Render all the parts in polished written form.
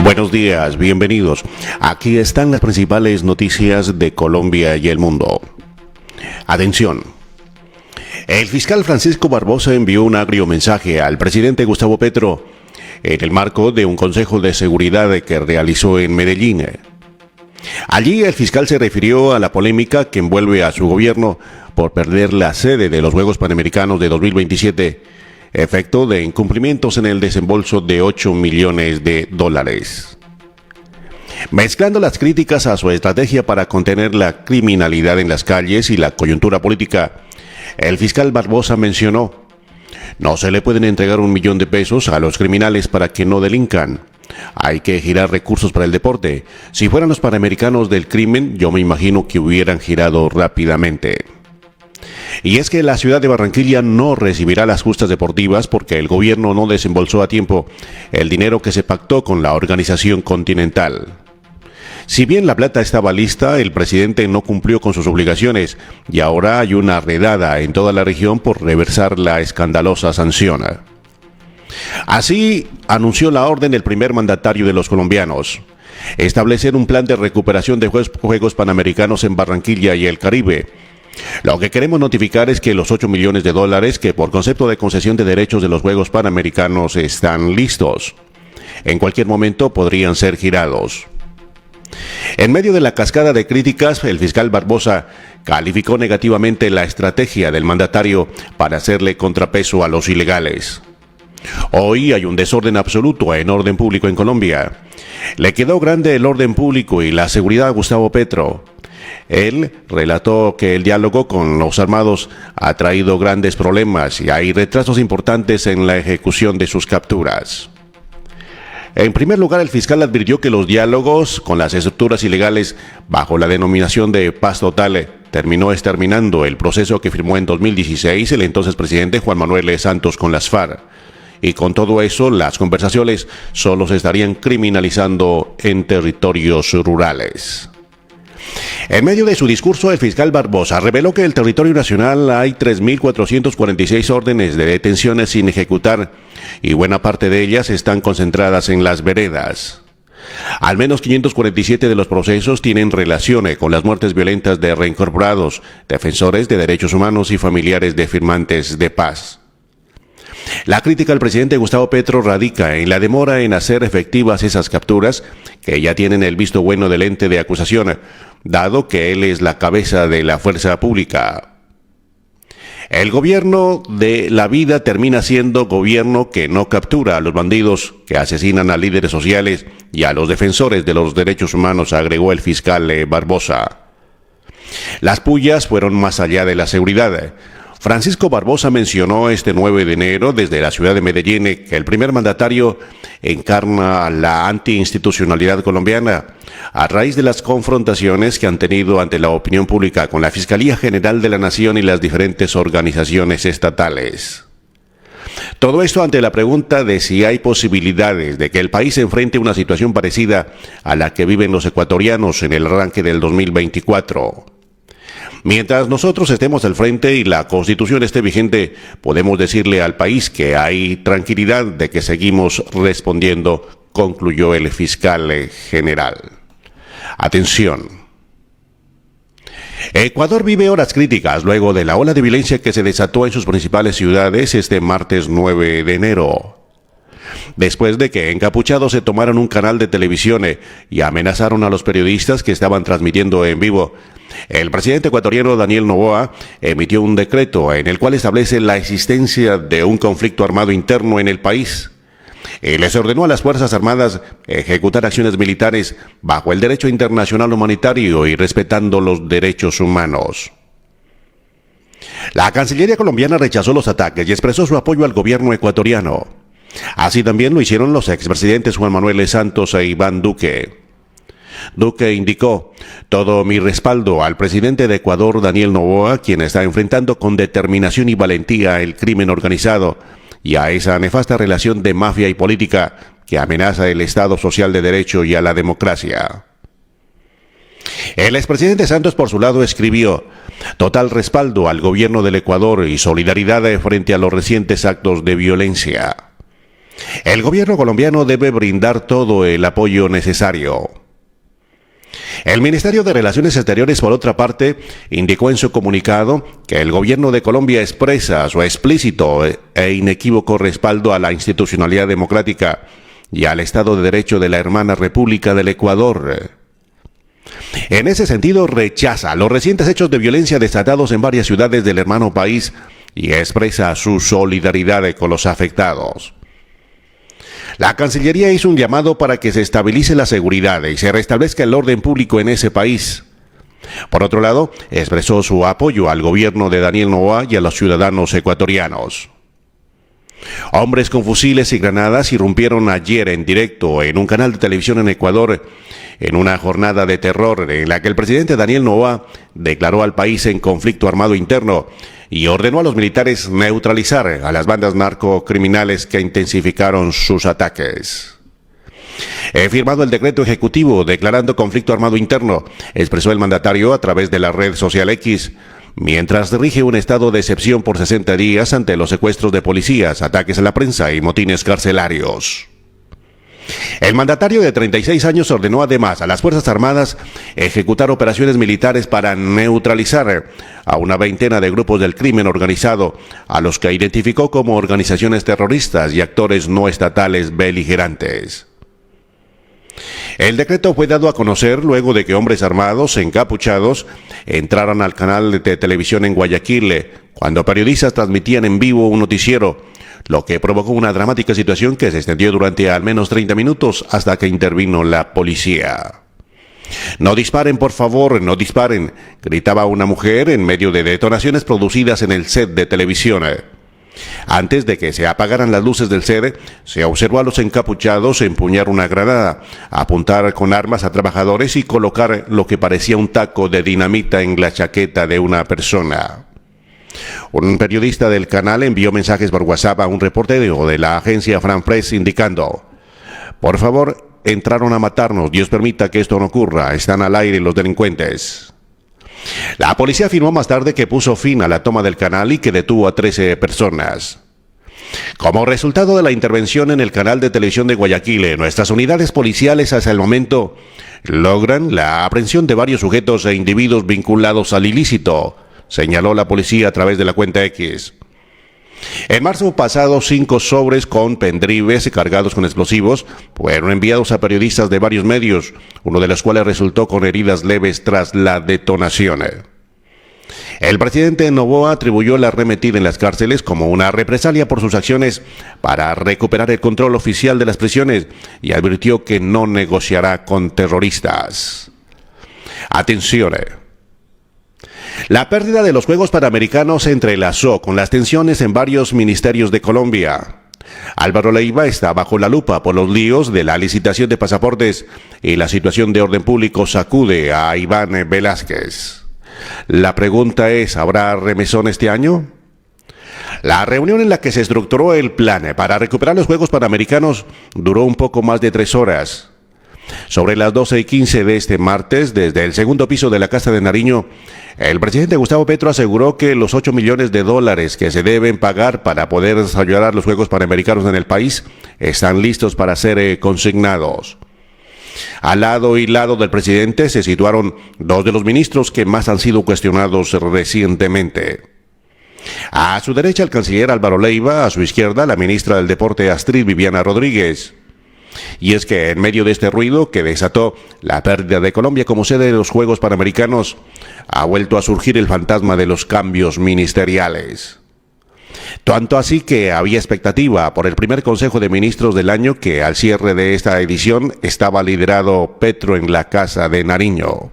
Buenos días, bienvenidos. Aquí están las principales noticias de Colombia y el mundo. Atención. El fiscal Francisco Barbosa envió un agrio mensaje al presidente Gustavo Petro en el marco de un consejo de seguridad que realizó en Medellín. Allí el fiscal se refirió a la polémica que envuelve a su gobierno por perder la sede de los Juegos Panamericanos de 2027, efecto de incumplimientos en el desembolso de $8 millones. Mezclando las críticas a su estrategia para contener la criminalidad en las calles y la coyuntura política, el fiscal Barbosa mencionó: no se le pueden entregar $1 millón a los criminales para que no delincan. Hay que girar recursos para el deporte. Si fueran los panamericanos del crimen, yo me imagino que hubieran girado rápidamente. Y es que la ciudad de Barranquilla no recibirá las justas deportivas porque el gobierno no desembolsó a tiempo el dinero que se pactó con la organización Continental. Si bien la plata estaba lista, el presidente no cumplió con sus obligaciones y ahora hay una redada en toda la región por reversar la escandalosa sanción. Así anunció la orden el primer mandatario de los colombianos: establecer un plan de recuperación de Juegos Panamericanos en Barranquilla y el Caribe. Lo que queremos notificar es que los $8 millones que por concepto de concesión de derechos de los Juegos Panamericanos están listos. En cualquier momento podrían ser girados. En medio de la cascada de críticas, el fiscal Barbosa calificó negativamente la estrategia del mandatario para hacerle contrapeso a los ilegales. Hoy hay un desorden absoluto en orden público en Colombia. Le quedó grande el orden público y la seguridad a Gustavo Petro. Él relató que el diálogo con los armados ha traído grandes problemas y hay retrasos importantes en la ejecución de sus capturas. En primer lugar, el fiscal advirtió que los diálogos con las estructuras ilegales bajo la denominación de paz total terminó exterminando el proceso que firmó en 2016 el entonces presidente Juan Manuel Santos con las FARC. Y con todo eso, las conversaciones solo se estarían criminalizando en territorios rurales. En medio de su discurso, el fiscal Barbosa reveló que en el territorio nacional hay 3.446 órdenes de detenciones sin ejecutar y buena parte de ellas están concentradas en las veredas. Al menos 547 de los procesos tienen relación con las muertes violentas de reincorporados, defensores de derechos humanos y familiares de firmantes de paz. La crítica al presidente Gustavo Petro radica en la demora en hacer efectivas esas capturas que ya tienen el visto bueno del ente de acusación, dado que él es la cabeza de la fuerza pública. El gobierno de la vida termina siendo gobierno que no captura a los bandidos que asesinan a líderes sociales y a los defensores de los derechos humanos, agregó el fiscal Barbosa. Las pullas fueron más allá de la seguridad. Francisco Barbosa mencionó este 9 de enero desde la ciudad de Medellín que el primer mandatario encarna la antiinstitucionalidad colombiana a raíz de las confrontaciones que han tenido ante la opinión pública con la Fiscalía General de la Nación y las diferentes organizaciones estatales. Todo esto ante la pregunta de si hay posibilidades de que el país enfrente una situación parecida a la que viven los ecuatorianos en el arranque del 2024. Mientras nosotros estemos al frente y la Constitución esté vigente, podemos decirle al país que hay tranquilidad de que seguimos respondiendo, concluyó el fiscal general. Atención. Ecuador vive horas críticas luego de la ola de violencia que se desató en sus principales ciudades este martes 9 de enero. Después de que encapuchados se tomaron un canal de televisión y amenazaron a los periodistas que estaban transmitiendo en vivo, el presidente ecuatoriano Daniel Noboa emitió un decreto en el cual establece la existencia de un conflicto armado interno en el país. Y les ordenó a las Fuerzas Armadas ejecutar acciones militares bajo el derecho internacional humanitario y respetando los derechos humanos. La Cancillería colombiana rechazó los ataques y expresó su apoyo al gobierno ecuatoriano. Así también lo hicieron los expresidentes Juan Manuel Santos e Iván Duque. Duque indicó: todo mi respaldo al presidente de Ecuador, Daniel Noboa, quien está enfrentando con determinación y valentía el crimen organizado y a esa nefasta relación de mafia y política que amenaza el Estado social de Derecho y a la democracia. El expresidente Santos, por su lado, escribió: total respaldo al gobierno del Ecuador y solidaridad frente a los recientes actos de violencia. El gobierno colombiano debe brindar todo el apoyo necesario. El Ministerio de Relaciones Exteriores, por otra parte, indicó en su comunicado que el gobierno de Colombia expresa su explícito e inequívoco respaldo a la institucionalidad democrática y al Estado de Derecho de la hermana República del Ecuador. En ese sentido, rechaza los recientes hechos de violencia desatados en varias ciudades del hermano país y expresa su solidaridad con los afectados. La Cancillería hizo un llamado para que se estabilice la seguridad y se restablezca el orden público en ese país. Por otro lado, expresó su apoyo al gobierno de Daniel Noboa y a los ciudadanos ecuatorianos. Hombres con fusiles y granadas irrumpieron ayer en directo en un canal de televisión en Ecuador en una jornada de terror en la que el presidente Daniel Noboa declaró al país en conflicto armado interno y ordenó a los militares neutralizar a las bandas narcocriminales que intensificaron sus ataques. He firmado el decreto ejecutivo declarando conflicto armado interno, expresó el mandatario a través de la red social X, mientras rige un estado de excepción por 60 días ante los secuestros de policías, ataques a la prensa y motines carcelarios. El mandatario de 36 años ordenó además a las Fuerzas Armadas ejecutar operaciones militares para neutralizar a una veintena de grupos del crimen organizado, a los que identificó como organizaciones terroristas y actores no estatales beligerantes. El decreto fue dado a conocer luego de que hombres armados encapuchados entraran al canal de televisión en Guayaquil, cuando periodistas transmitían en vivo un noticiero, lo que provocó una dramática situación que se extendió durante al menos 30 minutos hasta que intervino la policía. «No disparen, por favor, no disparen», gritaba una mujer en medio de detonaciones producidas en el set de televisión. Antes de que se apagaran las luces del set, se observó a los encapuchados empuñar una granada, apuntar con armas a trabajadores y colocar lo que parecía un taco de dinamita en la chaqueta de una persona. Un periodista del canal envió mensajes por WhatsApp a un reportero de la agencia France Press indicando: «Por favor, entraron a matarnos, Dios permita que esto no ocurra, están al aire los delincuentes». La policía afirmó más tarde que puso fin a la toma del canal y que detuvo a 13 personas. Como resultado de la intervención en el canal de televisión de Guayaquil, nuestras unidades policiales hasta el momento logran la aprehensión de varios sujetos e individuos vinculados al ilícito, señaló la policía a través de la cuenta X. En marzo pasado, 5 sobres con pendrives cargados con explosivos fueron enviados a periodistas de varios medios, uno de los cuales resultó con heridas leves tras la detonación. El presidente Noboa atribuyó la arremetida en las cárceles como una represalia por sus acciones para recuperar el control oficial de las prisiones y advirtió que no negociará con terroristas. Atención. La pérdida de los Juegos Panamericanos se entrelazó con las tensiones en varios ministerios de Colombia. Álvaro Leiva está bajo la lupa por los líos de la licitación de pasaportes y la situación de orden público sacude a Iván Velázquez. La pregunta es, ¿habrá remesón este año? La reunión en la que se estructuró el plan para recuperar los Juegos Panamericanos duró un poco más de 3 horas. Sobre las 12:15 de este martes, desde el segundo piso de la Casa de Nariño, el presidente Gustavo Petro aseguró que los $8 millones que se deben pagar para poder desarrollar los Juegos Panamericanos en el país están listos para ser consignados. Al lado y lado del presidente se situaron 2 de los ministros que más han sido cuestionados recientemente. A su derecha el canciller Álvaro Leiva, a su izquierda la ministra del Deporte Astrid Viviana Rodríguez. Y es que en medio de este ruido que desató la pérdida de Colombia como sede de los Juegos Panamericanos, ha vuelto a surgir el fantasma de los cambios ministeriales. Tanto así que había expectativa por el primer Consejo de Ministros del año que al cierre de esta edición estaba liderado Petro en la Casa de Nariño.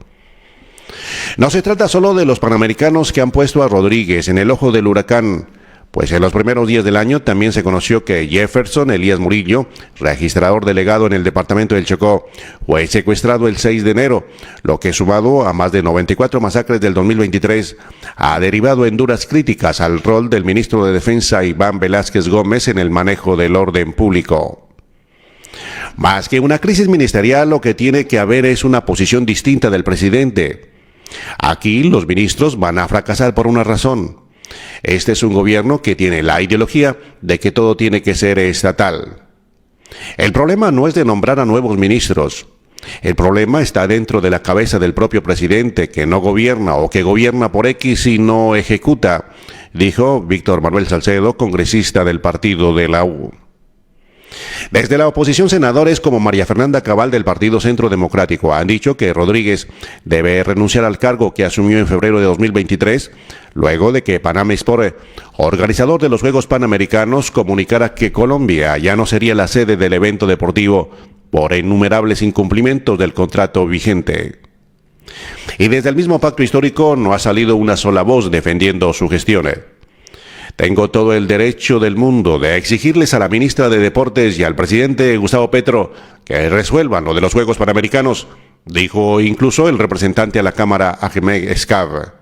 No se trata solo de los panamericanos que han puesto a Rodríguez en el ojo del huracán, pues en los primeros días del año también se conoció que Jefferson Elías Murillo, registrador delegado en el departamento del Chocó, fue secuestrado el 6 de enero, lo que sumado a más de 94 masacres del 2023, ha derivado en duras críticas al rol del ministro de Defensa Iván Velázquez Gómez en el manejo del orden público. Más que una crisis ministerial, lo que tiene que haber es una posición distinta del presidente. Aquí los ministros van a fracasar por una razón. Este es un gobierno que tiene la ideología de que todo tiene que ser estatal. El problema no es de nombrar a nuevos ministros. El problema está dentro de la cabeza del propio presidente, que no gobierna o que gobierna por X y no ejecuta, dijo Víctor Manuel Salcedo, congresista del partido de la U. Desde la oposición, senadores como María Fernanda Cabal del Partido Centro Democrático han dicho que Rodríguez debe renunciar al cargo que asumió en febrero de 2023, luego de que Panam Sport, organizador de los Juegos Panamericanos, comunicara que Colombia ya no sería la sede del evento deportivo por innumerables incumplimientos del contrato vigente. Y desde el mismo pacto histórico no ha salido una sola voz defendiendo su gestión. Tengo todo el derecho del mundo de exigirles a la ministra de Deportes y al presidente Gustavo Petro que resuelvan lo de los Juegos Panamericanos, dijo incluso el representante a la Cámara Ahmed Escab.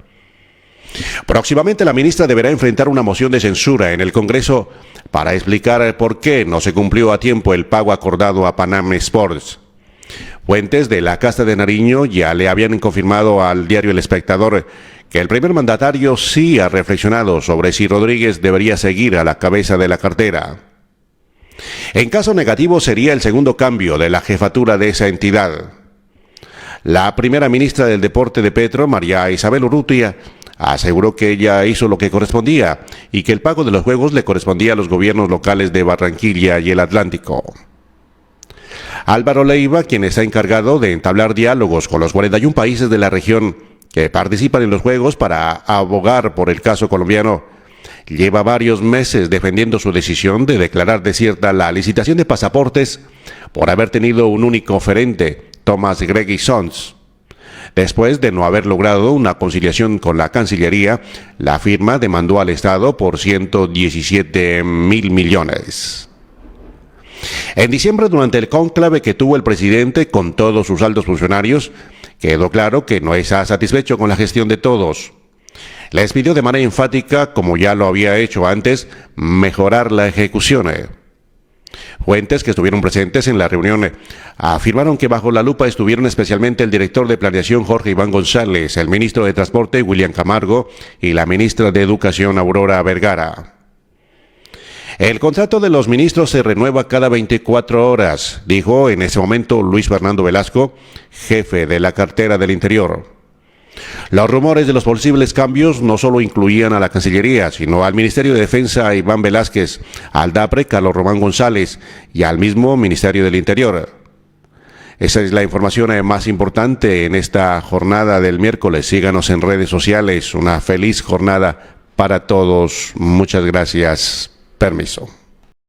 Próximamente la ministra deberá enfrentar una moción de censura en el Congreso para explicar por qué no se cumplió a tiempo el pago acordado a Panam Sports. Fuentes de la Casta de Nariño ya le habían confirmado al diario El Espectador que el primer mandatario sí ha reflexionado sobre si Rodríguez debería seguir a la cabeza de la cartera. En caso negativo sería el segundo cambio de la jefatura de esa entidad. La primera ministra del Deporte de Petro, María Isabel Urrutia, aseguró que ella hizo lo que correspondía y que el pago de los juegos le correspondía a los gobiernos locales de Barranquilla y el Atlántico. Álvaro Leiva, quien está encargado de entablar diálogos con los 41 países de la región que participan en los Juegos para abogar por el caso colombiano, lleva varios meses defendiendo su decisión de declarar desierta la licitación de pasaportes por haber tenido un único oferente, Thomas Greggy Sons. Después de no haber logrado una conciliación con la Cancillería, la firma demandó al Estado por 117 mil millones. En diciembre, durante el cónclave que tuvo el presidente con todos sus altos funcionarios, quedó claro que no está satisfecho con la gestión de todos. Les pidió de manera enfática, como ya lo había hecho antes, mejorar la ejecución. Fuentes que estuvieron presentes en la reunión afirmaron que bajo la lupa estuvieron especialmente el director de Planeación Jorge Iván González, el ministro de Transporte William Camargo y la ministra de Educación Aurora Vergara. El contrato de los ministros se renueva cada 24 horas, dijo en ese momento Luis Fernando Velasco, jefe de la cartera del Interior. Los rumores de los posibles cambios no solo incluían a la Cancillería, sino al Ministerio de Defensa Iván Velázquez, al DAPRE Carlos Román González y al mismo Ministerio del Interior. Esa es la información más importante en esta jornada del miércoles. Síganos en redes sociales. Una feliz jornada para todos. Muchas gracias. Permiso.